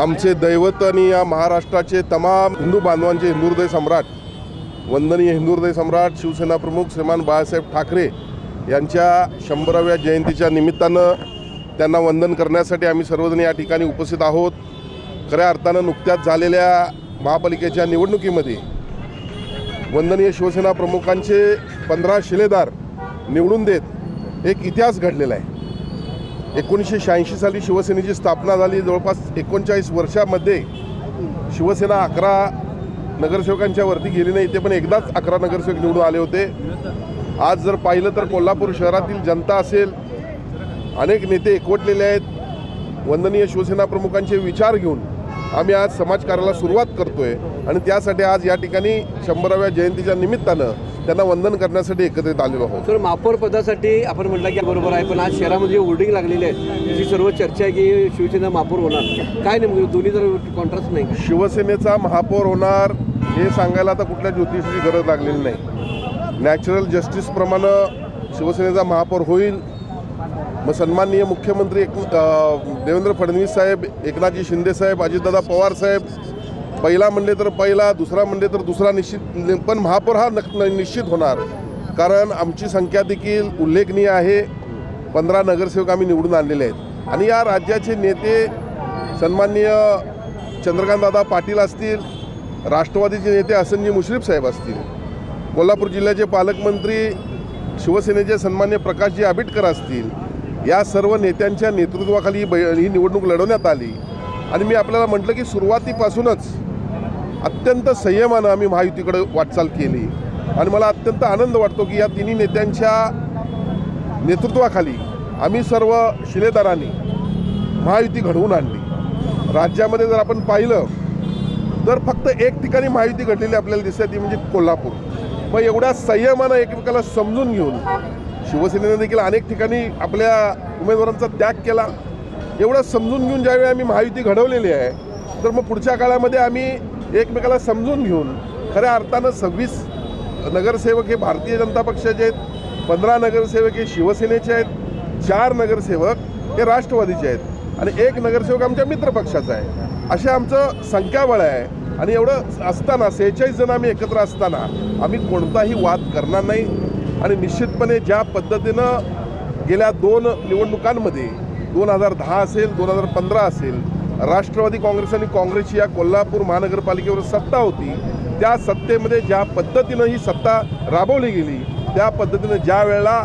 आमचे दैवत आणि या महाराष्ट्राचे तमाम हिंदू बांधवांचे हिंदू हृदय सम्राट, वंदनीय हिंदू हृदय सम्राट शिवसेना प्रमुख श्रीमान बाळासाहेब ठाकरे यांच्या 100व्या जयंतीच्या निमित्तानं त्यांना वंदन करण्यासाठी आम्ही सर्वजण या ठिकाणी उपस्थित आहोत. खऱ्या अर्थानं नुकत्याच झालेल्या महापालिकेच्या निवडणुकीमध्ये वंदनीय शिवसेना प्रमुखांचे 15 शिलेदार निवडून देत एक इतिहास घडलेला आहे. 1986 साली शिवसेनेची स्थापना झाली. जवळपास 39 वर्षामध्ये शिवसेना 11 नगरसेवकांच्या वरती गेली नाही. ते पण एकदाच 11 नगरसेवक निवडून आले होते. आज जर पाहिलं तर कोल्हापूर शहरातील जनता असेल, अनेक नेते एकवटलेले आहेत. वंदनीय शिवसेना प्रमुखांचे विचार घेऊन आम्ही आज समाजकार्याला सुरुवात करतोय आणि त्यासाठी आज या ठिकाणी 100व्या जयंतीच्या निमित्तानं त्यांना वंदन करण्यासाठी एकत्रित आलेलो आहोत. सर, महापौर पदासाठी आपण म्हटलं की बरोबर आहे, पण आज शहरामध्ये होर्डिंग लागलेली आहे, जी सर्व चर्चा आहे की शिवसेना महापौर होणार. काय नेमकं दोन्ही जर कॉन्ट्रास्ट नाही? शिवसेनेचा महापौर होणार हे सांगायला आता कुठल्या ज्योतिषाची गरज लागलेली नाही. नॅचरल जस्टिसप्रमाणे शिवसेनेचा महापौर होईल. मग सन्माननीय मुख्यमंत्री देवेंद्र फडणवीस साहेब, एकनाथजी शिंदे साहेब, अजितदादा पवार साहेब, पहिला म्हणले तर पहिला, दुसरा म्हणले तर दुसरा निश्चित, पण महापौर हा निश्चित होणार. कारण आमची संख्या देखील उल्लेखनीय आहे. 15 नगरसेवक आम्ही निवडून आणलेले आहेत आणि या राज्याचे नेते सन्माननीय चंद्रकांतदादा पाटील असतील, राष्ट्रवादीचे नेते हसनजी मुश्रीफ साहेब असतील, कोल्हापूर जिल्ह्याचे पालकमंत्री शिवसेनेचे सन्मान्य प्रकाशजी आबिटकर असतील, या सर्व नेत्यांच्या नेतृत्वाखाली ही निवडणूक लढवण्यात आली. आणि मी आपल्याला म्हटलं की सुरुवातीपासूनच अत्यंत संयमानं आम्ही महायुतीकडे वाटचाल केली आणि मला अत्यंत आनंद वाटतो की या तिन्ही नेत्यांच्या नेतृत्वाखाली आम्ही सर्व शिलेदारांनी महायुती घडवून आणली. राज्यामध्ये जर आपण पाहिलं तर फक्त एक ठिकाणी महायुती घडलेली आपल्याला दिसते, ती म्हणजे कोल्हापूर. मग एवढ्या संयमानं एकमेकाला समजून घेऊन शिवसेनेने देखील अनेक ठिकाणी आपल्या उमेदवारांचा त्याग केला. एवढं समजून घेऊन ज्यावेळी आम्ही महायुती घडवलेली आहे, तर मग पुढच्या काळामध्ये आम्ही एकमेकाला समजून घेऊन खऱ्या अर्थानं 26 नगरसेवक हे भारतीय जनता पक्षाचे आहेत, 15 नगरसेवक हे शिवसेनेचे आहेत, 4 नगरसेवक हे राष्ट्रवादीचे आहेत आणि 1 नगरसेवक आमच्या मित्रपक्षाचा आहे. असे आमचं संख्याबळ आहे. आणि एवढं असताना 46 जण आम्ही एकत्र असताना आम्ही कोणताही वाद करणार नाही. आणि निश्चितपणे ज्या पद्धतीनं गेल्या 2 निवडणुकांमध्ये 2010 असेल, 2015 असेल, राष्ट्रवादी काँग्रेस आणि काँग्रेसची या कोल्हापूर महानगरपालिकेवर सत्ता होती, त्या सत्तेमध्ये ज्या पद्धतीनं ही सत्ता राबवली गेली, त्या पद्धतीनं ज्या वेळेला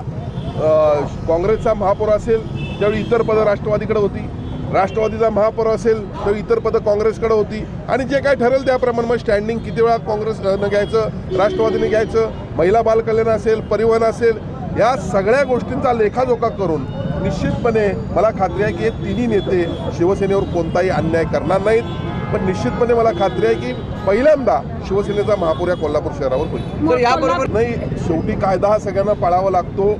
काँग्रेसचा महापौर असेल त्यावेळी इतर पदं राष्ट्रवादीकडे होती, राष्ट्रवादीचा महापौर असेल तर इतर पदं काँग्रेसकडे होती. आणि जे काय ठरेल त्याप्रमाणे मग स्टँडिंग किती वेळा काँग्रेसनं घ्यायचं, राष्ट्रवादीने घ्यायचं, महिला बालकल्याण असेल, परिवहन असेल, या सगळ्या गोष्टींचा लेखाजोखा करून निश्चितपणे मला खात्री आहे की हे तिन्ही नेते शिवसेनेवर कोणताही अन्याय करणार नाहीत. पण निश्चितपणे मला खात्री आहे की पहिल्यांदा शिवसेनेचा महापौर या कोल्हापूर शहरावर होईल. याबरोबर नाही, शेवटी कायदा हा सगळ्यांना पाळावा लागतो.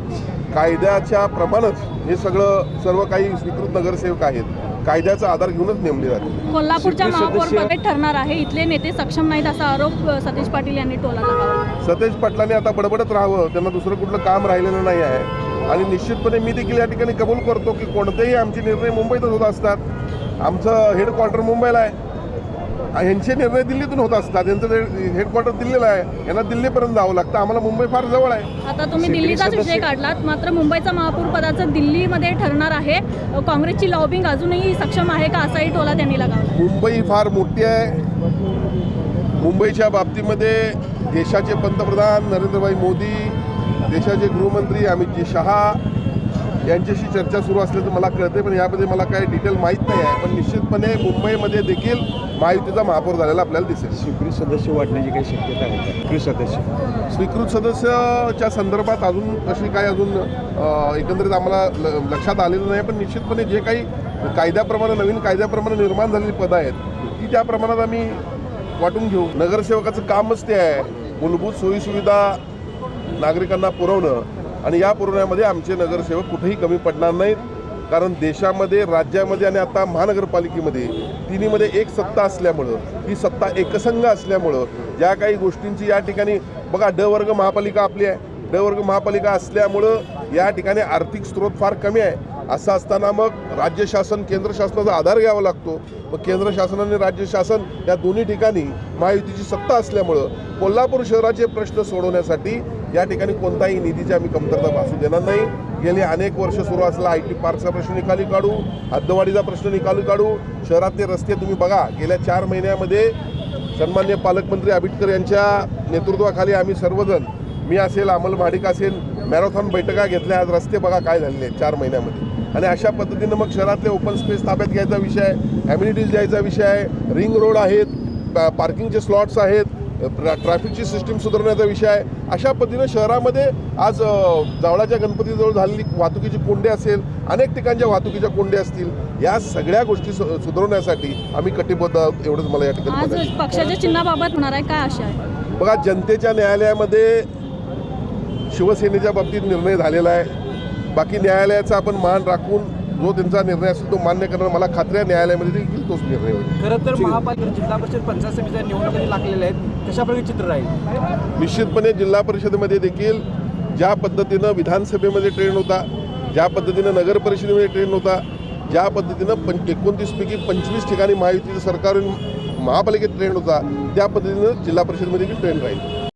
कायद्याच्या प्रमाणच हे सगळं सर्व काही स्वीकृत नगरसेवक आहेत, कायद्याचा आधार घेऊनच नेमले जाते. कोल्हापूरच्या महापौरपदी ठरणार आहे, इथले नेते सक्षम नाहीत असा आरोप सतीश पाटील यांनी टोला लगावला. सतीश पाटलांनी आता बडबडत राहावं, त्यांना दुसरं कुठलं काम राहिलेलं नाही आहे. आणि निश्चितपणे मी देखील या ठिकाणी कबूल करतो की कोणतेही आमचे निर्णय मुंबईतच होत असतात. आमचं हेडक्वार्टर मुंबईला आहे, ह्यांचे निर्णय दिल्लीतून होत असतात. यांचं हेडक्वार्टर दिल्लीला आहे, यांना दिल्लीपर्यंत जावं लागतं. आम्हाला मुंबई फार जवळ आहे. आता तुम्ही दिल्लीचाच विषय काढलात, मात्र मुंबईचा महापौर पदाचं दिल्लीमध्ये ठरणार आहे. काँग्रेसची लॉबिंग अजूनही सक्षम आहे का असाही टोला त्यांनी लगावला. मुंबई फार मोठी आहे. मुंबईच्या बाबतीमध्ये देशाचे पंतप्रधान नरेंद्रभाई मोदी, देशाचे गृहमंत्री अमितजी शहा यांच्याशी चर्चा सुरू असल्याचं मला कळते, पण यामध्ये मला काही डिटेल माहीत नाही आहे. पण निश्चितपणे मुंबईमध्ये देखील महायुतीचा महापौर झालेला आपल्याला दिसेल. स्वीकृत सदस्य वाढण्याची काही शक्यता आहे का? स्वीकृत सदस्याच्या संदर्भात अजून तशी काय अजून एकंदरीत आम्हाला लक्षात आलेलं नाही. पण निश्चितपणे जे काही कायद्याप्रमाणे नवीन कायद्याप्रमाणे निर्माण झालेली पदं आहेत ती त्या प्रमाणात आम्ही वाटून घेऊ. नगरसेवकाचं कामच ते आहे, मूलभूत सोयीसुविधा नागरिकांना पुरवणं आणि या पुरवण्यामध्ये आमचे नगरसेवक कुठेही कमी पडणार नाहीत. कारण देशामध्ये, राज्यामध्ये आणि आता महानगरपालिकेमध्ये तिन्हीमध्ये एक सत्ता असल्यामुळं, ही सत्ता एकसंघ असल्यामुळं ज्या काही गोष्टींची या ठिकाणी बघा, ड वर्ग महापालिका आपली आहे. ड वर्ग महापालिका असल्यामुळं या ठिकाणी आर्थिक स्रोत फार कमी आहे. असं असताना मग राज्य शासन केंद्र शासनाचा आधार घ्यावा लागतो. मग केंद्र शासन आणि राज्य शासन या दोन्ही ठिकाणी महायुतीची सत्ता असल्यामुळं कोल्हापूर शहराचे प्रश्न सोडवण्यासाठी या ठिकाणी कोणताही निधीची आम्ही कमतरता भासू देणार नाही. गेले अनेक वर्ष सुरू असलेला IT पार्कचा प्रश्न निकाली काढू, हद्दवाढीचा प्रश्न निकाली काढू. शहरातले रस्ते तुम्ही बघा, गेल्या 4 महिन्यामध्ये सन्माननीय पालकमंत्री आबिटकर यांच्या नेतृत्वाखाली आम्ही सर्वजण, मी असेल, अमल महाडिक असेल, मॅरेथॉन बैठका घेतल्या. आज रस्ते बघा काय झालेले आहेत 4 महिन्यामध्ये. आणि अशा पद्धतीनं मग शहरातले ओपन स्पेस ताब्यात घ्यायचा विषय आहे, ॲम्युनिटीज द्यायचा विषय आहे, रिंग रोड आहेत, पार्किंगचे स्लॉट्स आहेत, ट्रॅफिकची सिस्टीम सुधारण्याचा विषय आहे. अशा पद्धतीनं शहरामध्ये आज जावळाच्या गणपतीजवळ झालेली वाहतुकीची कोंडी असेल, अनेक ठिकाणच्या वाहतुकीच्या कोंडी असतील, या सगळ्या गोष्टी सुधारण्यासाठी आम्ही कटिबद्ध आहोत. एवढंच मला या ठिकाणी आज म्हणायचं. पक्षाच्या चिन्हाबाबत होणार आहे, काय आशा आहे? बघा, जनतेच्या न्यायालयामध्ये शिवसेनेच्या बाबतीत निर्णय झालेला आहे. बाकी न्यायालयाचा आपण मान राखून जो त्यांचा निर्णय असेल तो मान्य करणार. मला खात्री आहे न्यायालयामध्ये देखील तोच निर्णय होईल. खरं तर महापालिका जिल्हा परिषद पंचायत समितीच्या निवडणुका लागलेल्या आहेत, कशा प्रकारे चित्र राहील? निश्चितपणे जिल्हा परिषदेमध्ये देखील ज्या पद्धतीनं विधानसभेमध्ये ट्रेंड होता, ज्या पद्धतीनं नगर परिषदेमध्ये ट्रेंड होता, ज्या पद्धतीनं 29 पैकी 25 ठिकाणी महायुतीचं सरकार महापालिकेत ट्रेंड होता, त्या पद्धतीनं जिल्हा परिषदेमध्ये देखील ट्रेंड राहील.